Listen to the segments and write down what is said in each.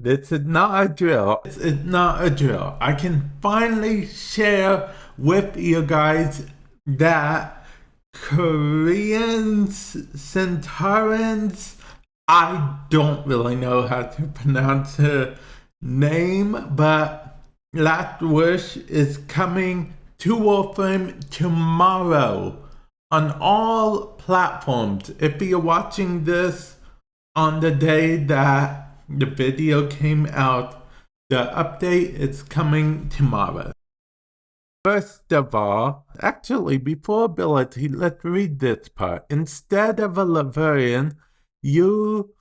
This is not a drill. This is not a drill. I can finally share with you guys that Koreans, Centaurans, I don't really know how to pronounce her name, but Last Wish is coming to Warframe tomorrow on all platforms. If you're watching this on the day that the video came out, the update is coming tomorrow. First of all, actually, before ability, let's read this part. Instead of a Laverian, you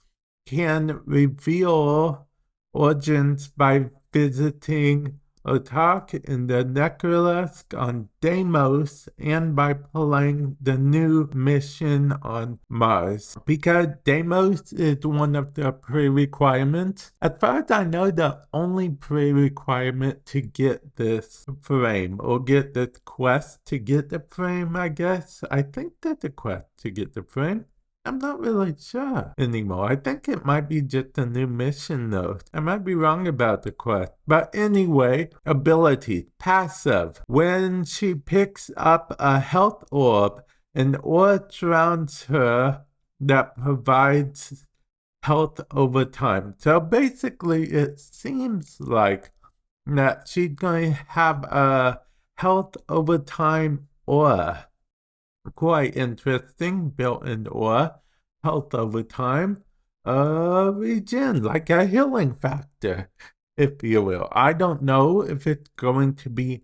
can reveal origins by visiting Otak in the Necrolis on Deimos and by playing the new mission on Mars. Because Deimos is one of the pre-requirements. As far as I know, the only pre-requirement to get this frame or get this quest to get the frame, I guess. I think that's a quest to get the frame. I'm not really sure anymore. I think it might be just a new mission though. I might be wrong about the quest. But anyway, ability, passive. When she picks up a health orb, an orb surrounds her that provides health over time. So basically it seems like that she's going to have a health over time aura. Quite interesting, built-in aura, health over time, regen, like a healing factor, if you will. I don't know if it's going to be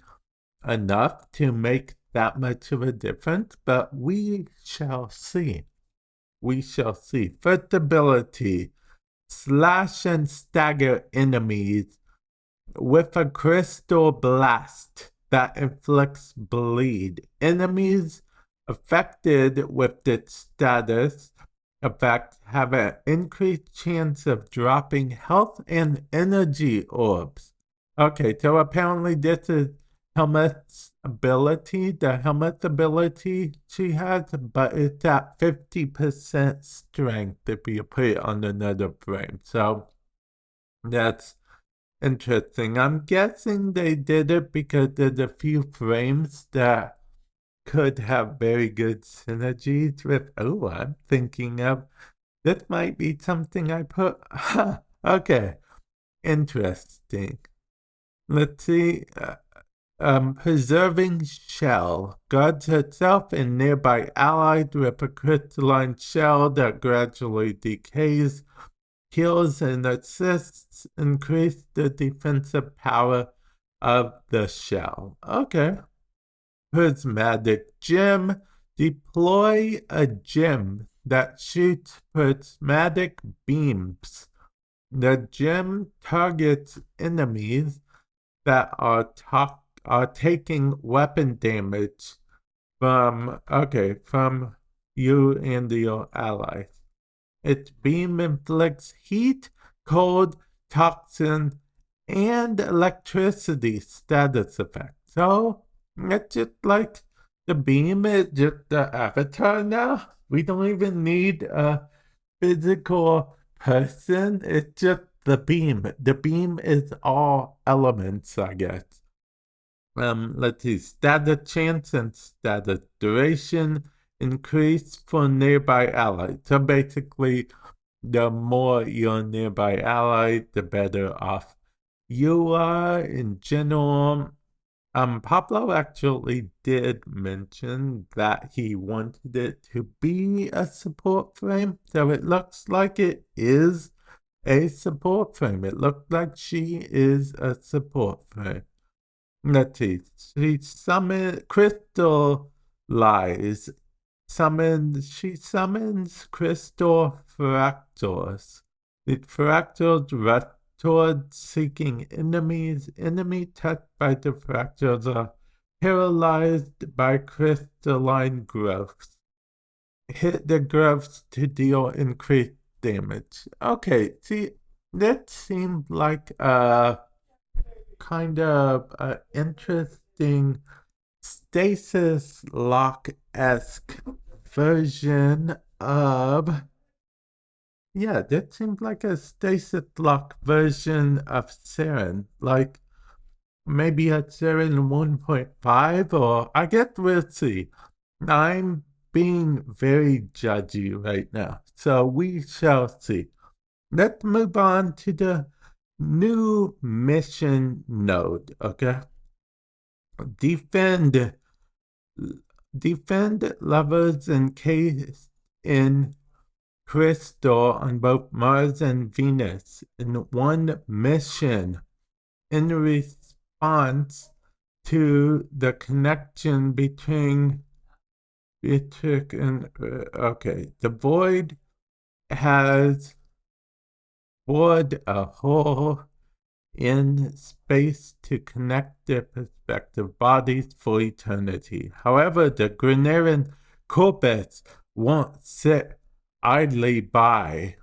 enough to make that much of a difference, but we shall see. We shall see. First ability, slash and stagger enemies with a crystal blast that inflicts bleed. Enemies affected with its status effect have an increased chance of dropping health and energy orbs. Okay, so apparently this is Helmet's ability, the Helmet ability she has, but it's at 50% strength if you put it on another frame. So that's interesting. I'm guessing they did it because there's a few frames that could have very good synergies with, I'm thinking of, this might be something I put, okay, interesting. Let's see, preserving shell, guards herself and nearby allies with a crystalline shell that gradually decays, heals and assists, increase the defensive power of the shell. Okay. Prismatic gem. Deploy a gem that shoots prismatic beams. The gem targets enemies that are taking weapon damage from you and your allies. Its beam inflicts heat, cold, toxin, and electricity status effect. So it's just like the beam is just the avatar now. We don't even need a physical person. It's just the beam. The beam is all elements, I guess. Let's see. Status chance and status duration increase for nearby allies. So basically, the more your nearby ally, the better off you are in general. Pablo actually did mention that he wanted it to be a support frame, so it looks like it is a support frame. It looks like she is a support frame. Let's see. She summons crystallize. She summons crystal fractals. The fractals rest towards seeking enemies. Enemy touched by the fractals are paralyzed by crystalline growths. Hit the growths to deal increased damage. Okay, see, that seemed like a kind of interesting stasis lock-esque version of Yeah, that seems like a stasis lock version of Citrine. Like maybe a Citrine 1.5, or I guess we'll see. I'm being very judgy right now, so we shall see. Let's move on to the new mission node, okay? Defend lovers encased in crystal on both Mars and Venus in one mission in response to the connection between Beatrix and okay. The void has bored a hole in space to connect their respective bodies for eternity. However, the Grenadian corpus won't sit idly by,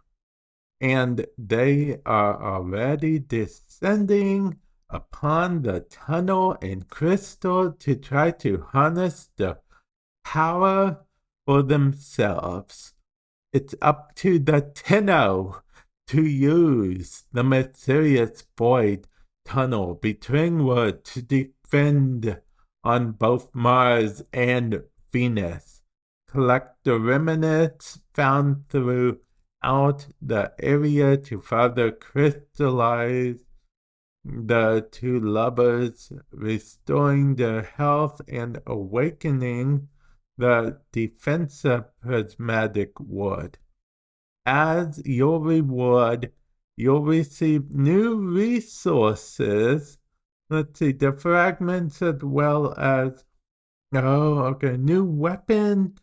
and they are already descending upon the tunnel in crystal to try to harness the power for themselves. It's up to the Tenno to use the mysterious void tunnel between worlds to defend on both Mars and Venus. Collect the remnants found throughout the area to further crystallize the two lovers, restoring their health and awakening the defensive prismatic ward. As your reward, you'll receive new resources. Let's see, the fragments as well as new weapons,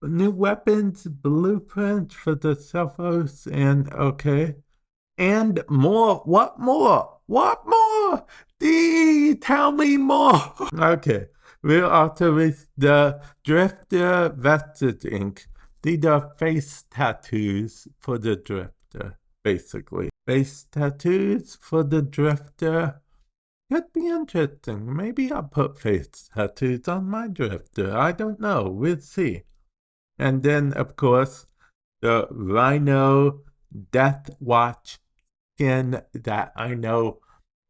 blueprints for the Cephos, and more. What more? What more? Tell me more. Okay. We'll also reach the Drifter Visage Ink. These are face tattoos for the Drifter, basically. Face tattoos for the Drifter. Could be interesting. Maybe I'll put face tattoos on my Drifter. I don't know. We'll see. And then, of course, the Rhino Death Watch skin that I know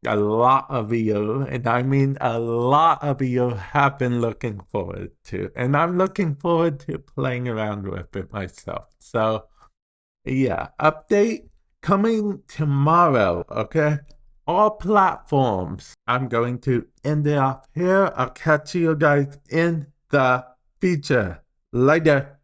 a lot of you, and I mean a lot of you, have been looking forward to. And I'm looking forward to playing around with it myself. So, yeah, update coming tomorrow, okay? All platforms. I'm going to end it off here. I'll catch you guys in the future. Later.